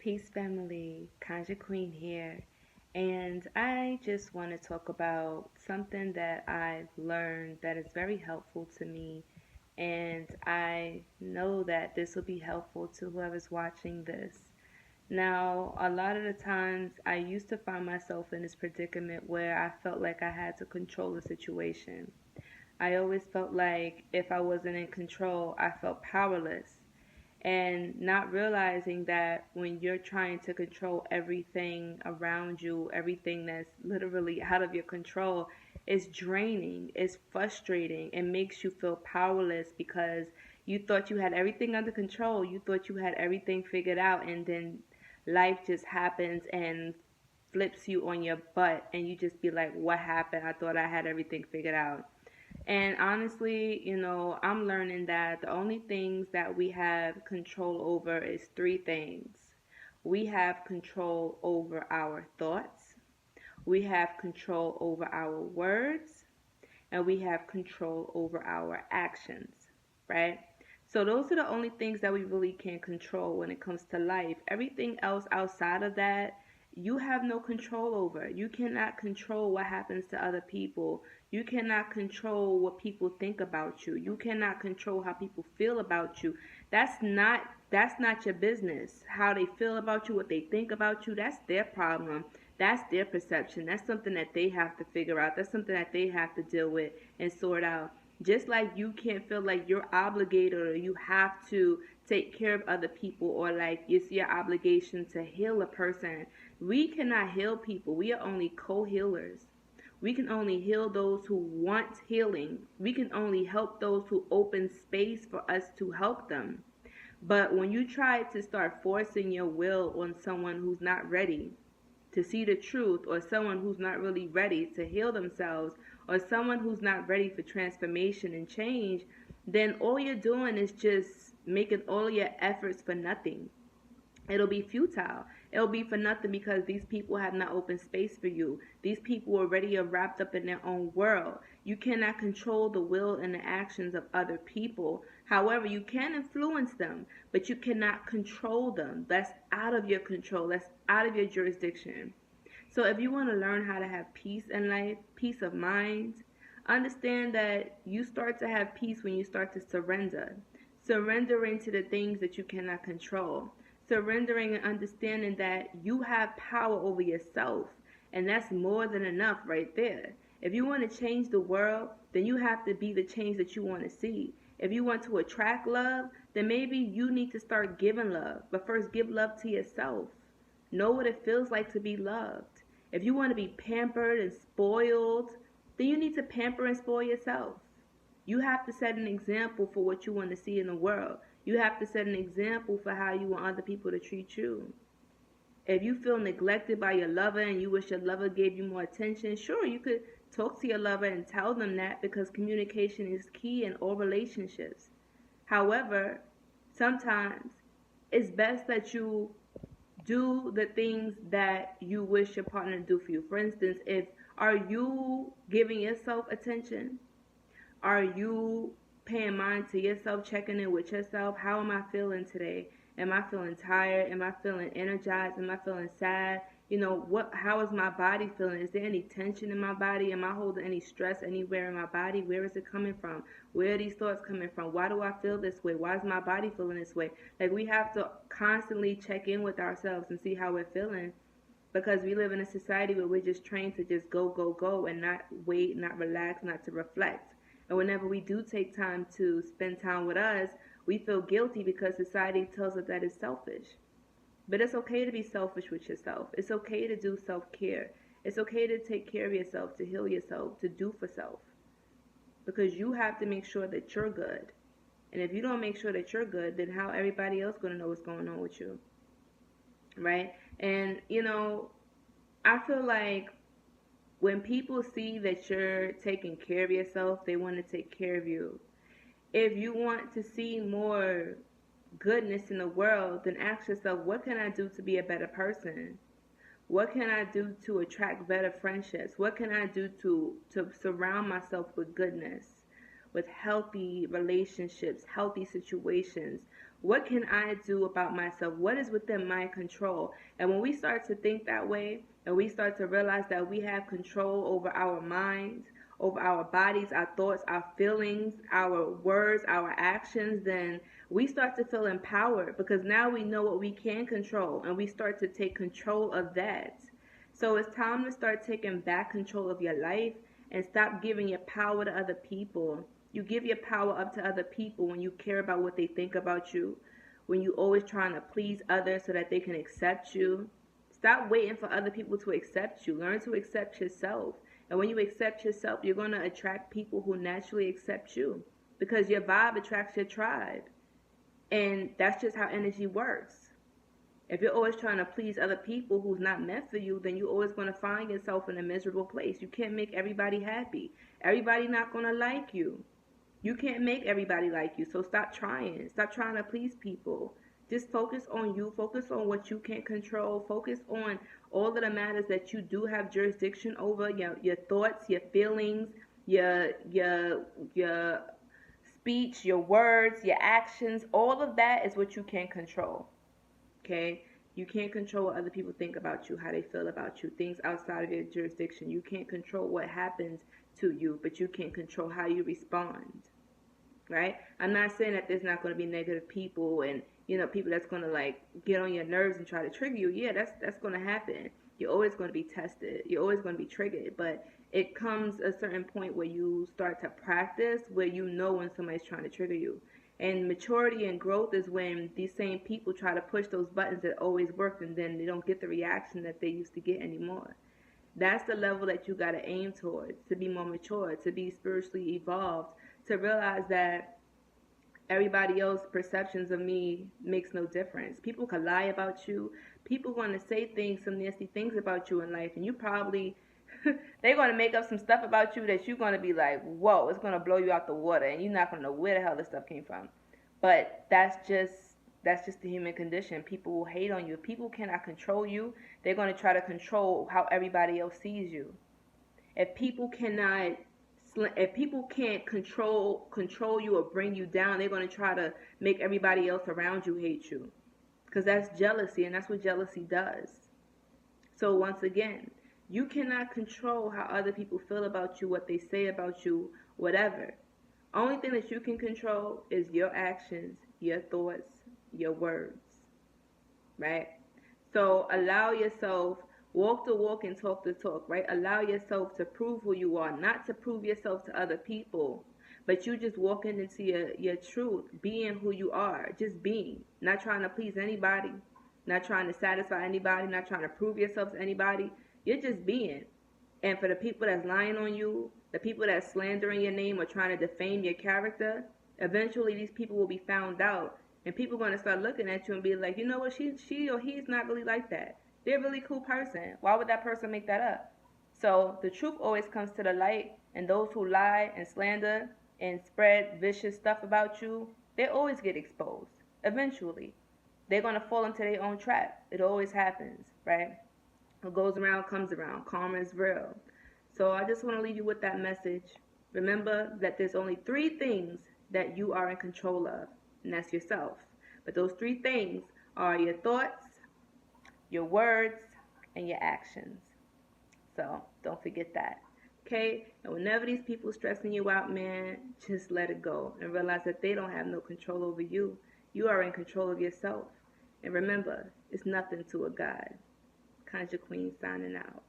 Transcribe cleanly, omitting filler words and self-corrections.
Peace family, Conjurequeen here, and I just want to talk about something that I've learned that is very helpful to me, and I know that this will be helpful to whoever's watching this. Now, a lot of the times I used to find myself in this predicament where I felt like I had to control the situation. I always felt like if I wasn't in control, I felt powerless, and not realizing that when you're trying to control everything around you, everything that's literally out of your control, is draining, it's frustrating, it makes you feel powerless because you thought you had everything under control, you thought you had everything figured out, and then life just happens and flips you on your butt, and you just be like, what happened? I thought I had everything figured out. And honestly, I'm learning that the only things that we have control over is three things. We have control over our thoughts, we have control over our words, and we have control over our actions, right? So those are the only things that we really can control when it comes to life. Everything else outside of that, you have no control over. You cannot control what happens to other people. You cannot control what people think about you. You cannot control how people feel about you. That's not your business. How they feel about you, what they think about you, that's their problem. That's their perception. That's something that they have to figure out. That's something that they have to deal with and sort out. Just like you can't feel like you're obligated or you have to take care of other people, or like it's your obligation to heal a person. We cannot heal people. We are only co-healers. We can only heal those who want healing. We can only help those who open space for us to help them. But when you try to start forcing your will on someone who's not ready to see the truth, or someone who's not really ready to heal themselves, or someone who's not ready for transformation and change, then all you're doing is just making all your efforts for nothing. It'll be futile. It'll be for nothing because these people have not opened space for you. These people already are wrapped up in their own world. You cannot control the will and the actions of other people. However, you can influence them, but you cannot control them. That's out of your control. That's out of your jurisdiction. So if you want to learn how to have peace in life, peace of mind, understand that you start to have peace when you start to surrender. Surrendering to the things that you cannot control. Surrendering and understanding that you have power over yourself. And that's more than enough right there. If you want to change the world, then you have to be the change that you want to see. If you want to attract love, then maybe you need to start giving love. But first, give love to yourself. Know what it feels like to be loved. If you want to be pampered and spoiled, then you need to pamper and spoil yourself. You have to set an example for what you want to see in the world. You have to set an example for how you want other people to treat you. If you feel neglected by your lover and you wish your lover gave you more attention, sure, you could talk to your lover and tell them that, because communication is key in all relationships. However, sometimes it's best that you do the things that you wish your partner to do for you. For instance, if are you giving yourself attention? Are you paying mind to yourself, checking in with yourself? How am I feeling today? Am I feeling tired? Am I feeling energized? Am I feeling sad? How is my body feeling? Is there any tension in my body? Am I holding any stress anywhere in my body? Where is it coming from? Where are these thoughts coming from? Why do I feel this way? Why is my body feeling this way? Like, we have to constantly check in with ourselves and see how we're feeling, because we live in a society where we're just trained to just go, go, go, and not wait, not relax, not to reflect. And whenever we do take time to spend time with us, we feel guilty because society tells us that it's selfish. But it's okay to be selfish with yourself. It's okay to do self-care. It's okay to take care of yourself, to heal yourself, to do for self. Because you have to make sure that you're good. And if you don't make sure that you're good, then how everybody else going to know what's going on with you? Right? And, I feel like when people see that you're taking care of yourself, they want to take care of you. If you want to see more goodness in the world, then ask yourself, what can I do to be a better person? What can I do to attract better friendships? What can I do to surround myself with goodness, with healthy relationships, healthy situations? What can I do about myself? What is within my control? And when we start to think that way, and we start to realize that we have control over our minds, over our bodies, our thoughts, our feelings, our words, our actions, then we start to feel empowered, because now we know what we can control and we start to take control of that. So it's time to start taking back control of your life and stop giving your power to other people. You give your power up to other people when you care about what they think about you, when you always trying to please others so that they can accept you. Stop waiting for other people to accept you. Learn to accept yourself. And when you accept yourself, you're going to attract people who naturally accept you, because your vibe attracts your tribe. And that's just how energy works. If you're always trying to please other people who's not meant for you, then you're always going to find yourself in a miserable place. You can't make everybody happy. Everybody not going to like you. You can't make everybody like you. So stop trying. Stop trying to please people. Just focus on you. Focus on what you can control. Focus on all of the matters that you do have jurisdiction over. Your thoughts, your feelings, your speech, your words, your actions. All of that is what you can control. Okay? You can't control what other people think about you, how they feel about you, things outside of your jurisdiction. You can't control what happens to you, but you can control how you respond. Right? I'm not saying that there's not going to be negative people and people that's going to like get on your nerves and try to trigger you. Yeah, that's going to happen. You're always going to be tested. You're always going to be triggered, but it comes a certain point where you start to practice, where you know when somebody's trying to trigger you. And maturity and growth is when these same people try to push those buttons that always worked, and then they don't get the reaction that they used to get anymore. That's the level that you got to aim towards, to be more mature, to be spiritually evolved, to realize that everybody else's perceptions of me makes no difference. People can lie about you. People want to say things, some nasty things about you in life, and you probably they're going to make up some stuff about you that you're going to be like, whoa, it's going to blow you out the water, and you're not going to know where the hell this stuff came from. But that's just the human condition. People will hate on you. If people cannot control you, they're going to try to control how everybody else sees you. If people cannot if people can't control you or bring you down, they're going to try to make everybody else around you hate you, because that's jealousy, and that's what jealousy does. So once again, you cannot control how other people feel about you, what they say about you, whatever. Only thing that you can control is your actions, your thoughts, your words, right? So allow yourself, walk the walk and talk the talk, right? Allow yourself to prove who you are, not to prove yourself to other people, but you just walking into your truth, being who you are, just being, not trying to please anybody, not trying to satisfy anybody, not trying to prove yourself to anybody. You're just being. And for the people that's lying on you, the people that's slandering your name or trying to defame your character, eventually these people will be found out. And people are going to start looking at you and be like, you know what, she or he's not really like that. They're a really cool person. Why would that person make that up? So the truth always comes to the light, and those who lie and slander and spread vicious stuff about you, they always get exposed. Eventually. They're going to fall into their own trap. It always happens, right? What goes around comes around. Karma is real. So I just want to leave you with that message. Remember that there's only 3 things that you are in control of, and that's yourself. But those 3 things are your thoughts, your words, and your actions. So don't forget that. Okay? And whenever these people stressing you out, man, just let it go and realize that they don't have no control over you. You are in control of yourself. And remember, it's nothing to a God. Conjurequeen signing out.